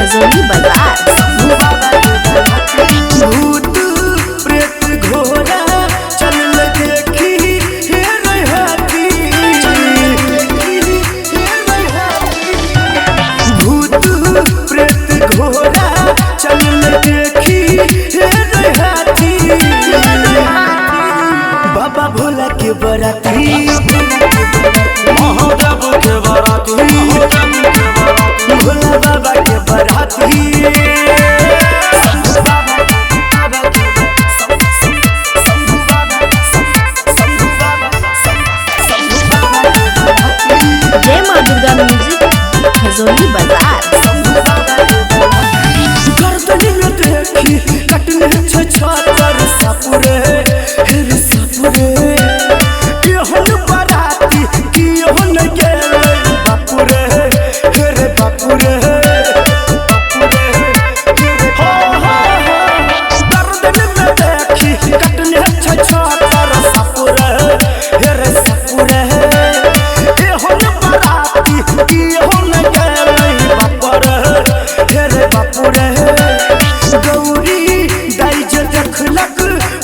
खजोली बाजार। भूत प्रेत घोड़ा चल देखी हे रहती। भूत प्रेत घोड़ा चल देखी हे रहती। बाबा भोला के बराती, महादेव के बराती, भोला बाबा के बराती। जय माँ दुर्गा म्यूजिक खजोली बाजार। गर्दनी में देखी कटने छछातर सापुरे हेरे सापुरे। केहन बराती केहन गेले बापुरे हेरे बापुरे। गर्दनी में देखी कटने छछातर सापुरे हेरे सापुरे। केहन बराती केहन गेले बापुरे हेरे बापुरे। गौरी दाई जे देखलक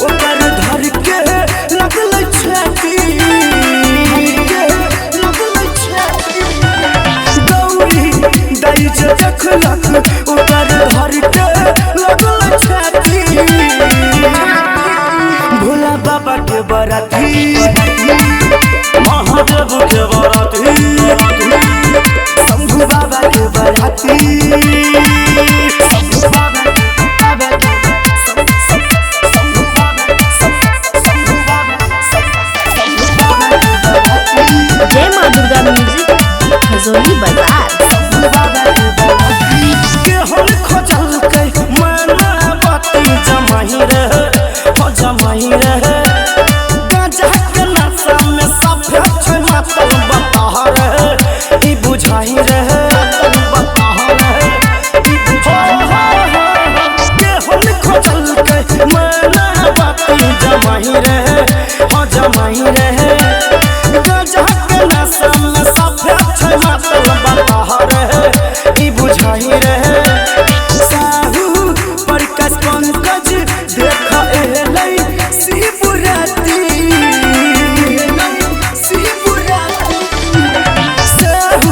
ओकर धर के लगल छाती। गौरी दाई जे देखलक ओकर धर के लगल छाती। भोला बाबा के बराती, महादेव के बराती, शंभू बाबा के बराती। जय माँ दुर्गा म्यूजिक खजोली बाजार। केहन खोजल के मैना बाती जमाही रहे हो जमाही रहे। गांजा के नशा में सफे छै मातल बताह रहे ई बुझाही रहे। केहन खोजल के मैना बाती जमाही रहे हो जमाही रहे। गांजा के नशा में सफे छै मातल बताह रहे ई बुझाही रहे। साहू प्रकाश पंकज देख एलै शिवरात्रि। शिवरात्रि साहू